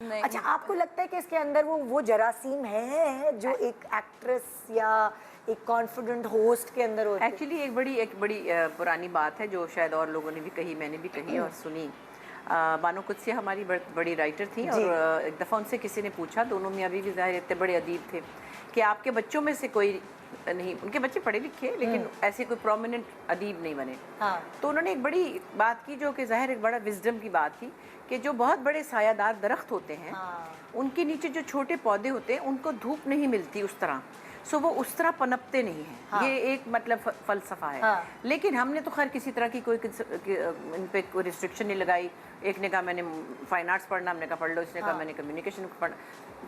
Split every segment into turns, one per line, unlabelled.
नहीं।
अच्छा, आपको लगता है कि इसके अंदर वो जरासीम है जो एक एक्ट्रेस या एक कॉन्फिडेंट होस्ट के अंदर होती है?
एक्चुअली एक बड़ी पुरानी बात है जो शायद और लोगों ने भी कही, मैंने भी कही और सुनी। बानो कुदसिया हमारी बड़ी राइटर थी और एक दफ़ा उनसे किसी ने पूछा, दोनों मियाँ बीवी ज़ाहिर इतने बड़े अदीब थे, कि आपके बच्चों में से कोई नहीं, उनके बच्चे पढ़े लिखे लेकिन ऐसे कोई प्रोमिनेंट अदीब नहीं बने। तो उन्होंने एक बड़ी बात की जो कि ज़ाहिर एक बड़ा विजडम की बात थी कि जो बहुत बड़े सायादार दरख्त होते हैं उनके नीचे जो छोटे पौधे होते हैं उनको धूप नहीं मिलती उस तरह, सो वो उस तरह पनपते नहीं हैं। ये एक मतलब फ़लसफ़ा है। लेकिन हमने तो खैर किसी तरह की कोई इन पे कोई रिस्ट्रिक्शन नहीं लगाई। एक ने कहा मैंने फाइन आर्ट्स पढ़ना, हमने कहा पढ़ लो, इसने कहा मैंने कम्युनिकेशन पढ़ना,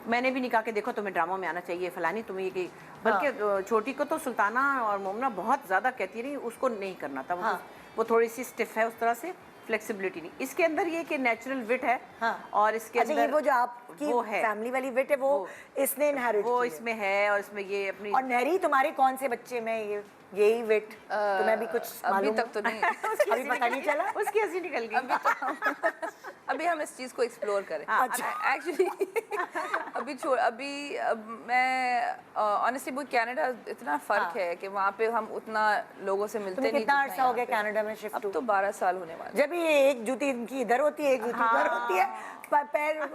मैंने भी नहीं कहा कि देखो तुम्हें ड्रामा में आना चाहिए फलानी तुम्हें ये की, बल्कि छोटी को तो सुल्ताना और मोमना बहुत ज़्यादा कहती रही, उसको नहीं करना था। वो थोड़ी सी स्टिफ है, उस तरह से फ्लेक्सिबिलिटी नहीं। इसके अंदर ये कि नेचुरल विट है। और इसके अंदर
ये वो जो आपकी
वो है
फैमिली वाली विट है वो इसने इनहेरिट
वो इसमें है और इसमें ये अपनी।
और नहरी तुम्हारे कौन से बच्चे में यही विट तुम्हें भी कुछ
अभी तक तो नहीं
अभी पता नहीं चला,
उसकी हंसी निकल गई।
अभी हम इस चीज़ को एक्सप्लोर करें।
अच्छा।
एक्चुअली अभी मैं ऑनेस्टली वो कनाडा इतना फ़र्क है कि वहाँ पे हम उतना लोगों से मिलते नहीं।
कितना अर्सा हो गया कनाडा में शिफ्ट?
अब तो 12 साल होने वाले।
जब ये एक जूती इनकी इधर होती है, एक जूती उधर होती है, पैर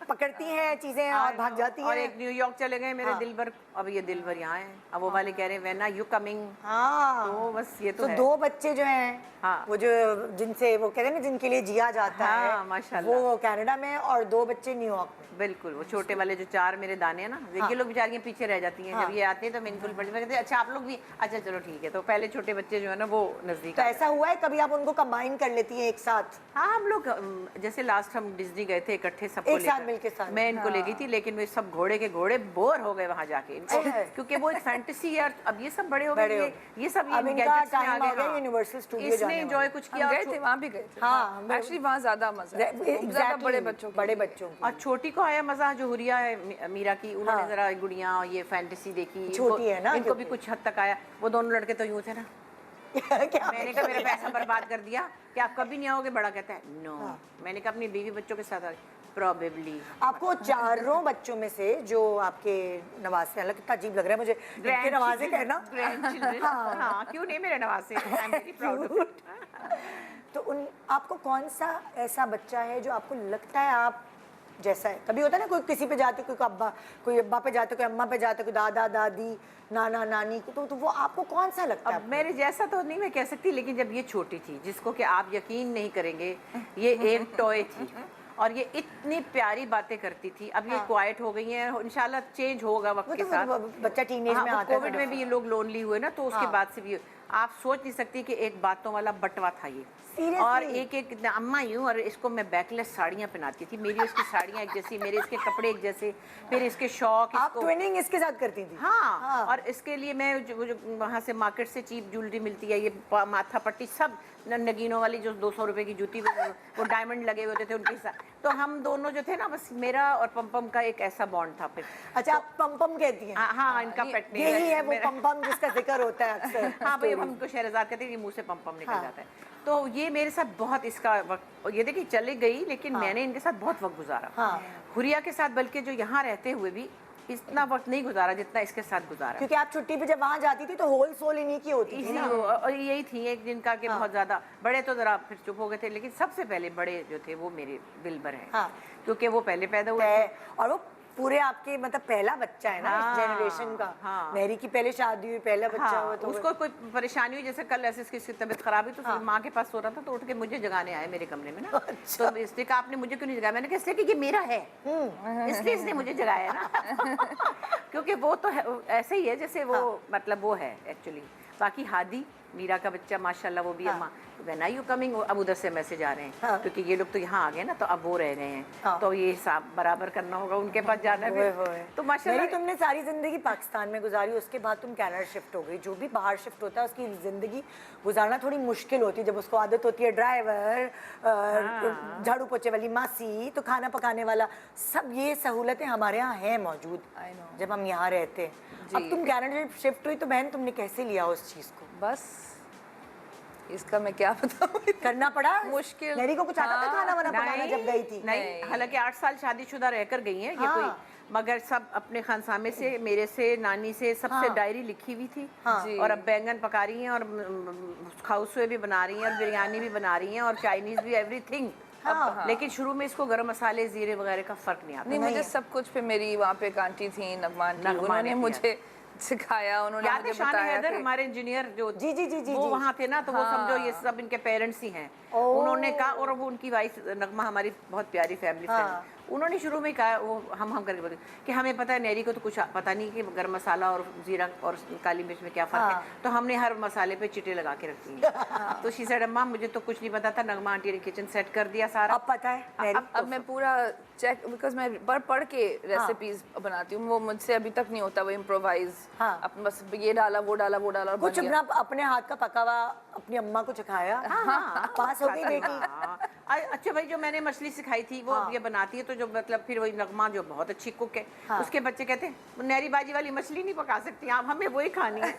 पकड़ती हैं चीजें और भाग जाती हैं।
और एक न्यूयॉर्क चले गए मेरे दिल भर, अब ये दिल भर यहाँ है, अब वो वाले कह रहे हैं व्हेन आर यू कमिंग।
तो
बस ये तो है।
दो बच्चे जो हैं वो जो जिनसे वो कहते हैं ना जिनके लिए जिया जाता है
माशाल्लाह,
वो कनाडा में और 2 बच्चे न्यूयॉर्क में।
बिल्कुल, वो छोटे वाले जो 4 मेरे दाने हैं ना, ये लोग बेचारियाँ पीछे रह जाती हैं। जब ये आते हैं तो मैं इनको कहते हैं अच्छा आप लोग भी, अच्छा चलो ठीक है। तो पहले छोटे बच्चे जो है ना वो नजदीक।
तो ऐसा हुआ है कभी आप उनको कंबाइन कर लेती हैं एक साथ?
हाँ, हम लोग जैसे लास्ट हम डिज्नी गए थे इकट्ठे सबको
एक साथ मिलके साथ।
मैं इनको ले गई थी, लेकिन वे सब घोड़े के घोड़े बोर हो गए वहाँ जाके इनको, क्योंकि वो एक फैंटेसी है। अब ये सब बड़े हो गए, ये सब
अब इनका टाइम आ गया यूनिवर्सल स्टूडियो जाने
इसने एंजॉय कुछ किया।
गए थे, वहाँ भी गए थे। हाँ, एक्चुअली वहाँ ज़्यादा मजा है, ज़्यादा बड़े बच्चों
और छोटी को आया मजा, जो हुरिया है मीरा की, उन्होंने जरा गुड़िया ये फैंटेसी देखी,
छोटी है ना,
इनको भी कुछ हद तक आया। वो दोनों लड़के तो यूं थे ना मैंने कहा मेरा पैसा बर्बाद कर दिया कि आप कभी नहीं आओगे। बड़ा कहता है नो। मैंने कहा अपनी बीवी बच्चों के साथ प्रोबेबली।
आपको चारों बच्चों में से जो आपके नवासे, हालांकि कितना अजीब लग रहा है मुझे इनके नवासे कहना,
हाँ क्यों नहीं मेरे नवासे, I am very proud of it.
तो आपको कौन सा ऐसा बच्चा है जो आपको लगता है आप जैसा है? कभी होता है ना कोई किसी पे जाते, कोई अब्बा पे जाते, कोई अम्मा पे जाते, कोई दादा दादी नाना नानी, तो वो आपको कौन सा लगता है?
अब मेरे जैसा तो नहीं मैं कह सकती, लेकिन जब ये छोटी थी, जिसको कि आप यकीन नहीं करेंगे, ये एक टॉय थी और ये इतनी प्यारी बातें करती थी। अब ये क्वाइट हो गई है, इंशाल्लाह चेंज होगा वक्त के साथ।
बच्चा टीनेज में आता है।
कोविड में भी ये लोग लोनली हुए ना, तो उसके बाद से भी आप सोच नहीं सकती कि एक बातों वाला बटवा था ये। और एक अम्मा यूं, और इसको मैं बैकलेस साड़ियाँ पहनाती थी, मेरी उसकी साड़ियाँ एक जैसी, मेरे इसके कपड़े एक जैसे, फिर इसके शौक।
आप ट्विनिंग इसके साथ करती थी?
हाँ। और इसके लिए मैं जो वहाँ से मार्केट से चीप ज्वेलरी मिलती है, ये माथा पट्टी सब नगीनों वाली जो 200 रुपए की जूती, वो डायमंड लगे हुए होते थे उनके साथ। तो हम दोनों जो थे ना, बस मेरा और पम्पम का एक ऐसा बॉन्ड था। फिर
अच्छा, आप पम्पम कहती हैं?
हाँ, इनका पेट नेम
यही है वो पम्पम जिसका जिक्र होता है अक्सर।
हाँ भाई, हम उनको शहरजाद कहते हैं, ये मुंह से पम्पम निकल जाता है। तो ये मेरे साथ बहुत इसका वक्त, ये देखिए चले गई, लेकिन मैंने इनके साथ बहुत वक्त गुजारा। हुरिया के साथ, बल्कि जो यहाँ रहते हुए भी इतना वक्त नहीं गुजारा जितना इसके साथ गुजारा।
क्योंकि आप छुट्टी पे जब वहाँ जाती थी तो होल सोल इन्हीं की होती थी ना?
और यही थी एक दिन का कि बहुत ज्यादा बड़े तो जरा फिर चुप हो गए थे, लेकिन सबसे पहले बड़े जो थे वो मेरे दिल भर हैं। क्योंकि वो पहले पैदा हुए थे
और वो पूरे आपके मतलब पहला बच्चा है ना इस जनरेशन का। मेरी की पहले शादी हुई, पहला बच्चा हुआ, तो
उसको कोई परेशानी हुई, जैसे कल ऐसे इसकी तबीयत खराब हुई तो माँ के पास सो रहा था, तो उठ के मुझे जगाने आए मेरे कमरे में ना। तो इसने कहा आपने मुझे क्यों नहीं जगाया? मैंने कहा इसलिए कि ये मेरा है, इसलिए इसने मुझे जगाया ना। क्योंकि वो तो ऐसे ही है जैसे वो मतलब वो है एक्चुअली। बाकी हादी मीरा का बच्चा माशाल्लाह, वो भी अम्मा व्हेन आर यू कमिंग, अब उधर से मैसेज आ रहे हैं क्योंकि ये लोग तो यहाँ आ गए ना, तो अब वो रह गए हैं, तो ये हिसाब बराबर करना होगा, उनके पास जाना है। तो माशाल्लाह
तुमने सारी जिंदगी पाकिस्तान में गुजारी, उसके बाद तुम कनाडा शिफ्ट हो गई। जो भी बाहर शिफ्ट होता है उसकी जिंदगी गुजारना थोड़ी मुश्किल होती है, जब उसको आदत होती है ड्राइवर, झाड़ू पोछे वाली मासी, तो खाना पकाने वाला, सब ये सहूलतें हमारे यहाँ हैं मौजूद जब हम यहाँ रहते हैं। अब तुम कनाडा शिफ्ट हुई तो बहन तुमने कैसे लिया उस चीज़ को?
बस इसका मैं क्या बताऊँ।
करना पड़ा
मुश्किल।
मेरी को कुछ आता था खाना वाना पकाना जब गई थी?
नहीं, हालांकि 8 साल शादीशुदा रहकर गई हैं ये
हाँ।
कोई, मगर सब अपने खानसामे से, मेरे से, नानी से, सबसे डायरी लिखी हुई थी।
जी।
और अब बैंगन पका रही हैं और खाउसुए भी बना रही हैं और बिरयानी भी बना रही हैं और चाइनीज भी, एवरीथिंग। लेकिन शुरू में इसको गरम मसाले, जीरे वगैरह का फर्क नहीं आता।
नहीं, मुझे सब कुछ पे मेरी वहाँ पे एक आंटी थी, नगमा आंटी, उन्होंने मुझे सिखाया, उन्होंने
याद है
मुझे
शान
बताया
हैदर
कि
हमारे इंजीनियर जो
जी जी जी जी
वो
जी।
वहाँ थे ना, तो वो समझो ये सब इनके पेरेंट्स ही हैं। उन्होंने कहा, और वो उनकी वाइफ नगमा हमारी बहुत प्यारी फैमिली फ्रेंड, उन्होंने शुरू में कहा, वो हम करके बोले कि हमें पता है नेरी को तो कुछ पता नहीं कि गरम मसाला और जीरा और काली मिर्च में क्या फ़र्क है, तो हमने हर मसाले पे चिटे लगा के रखी हैं। तो शी सेड अम्मा मुझे तो कुछ नहीं पता था, नगमा आंटी ने किचन सेट कर दिया सारा।
अब पता है मेरी?
अब मैं पूरा चेक, बिकॉज मैं पढ़ के रेसिपीज बनाती हूँ, वो मुझसे अभी तक नहीं होता, वो इम्प्रोवाइज। अब बस ये डाला वो डाला वो डाला,
कुछ अपना अपने हाथ का पका हुआ अपनी अम्मा को चखाया? पास हो गई बेटी।
अच्छा भाई, जो मैंने मछली सिखाई थी वो ये बनाती है, तो जो मतलब फिर वही नगमा जो बहुत अच्छी कुक है, उसके बच्चे कहते हैं नहरी बाजी वाली मछली नहीं पका सकती आप, हमें वही खानी है।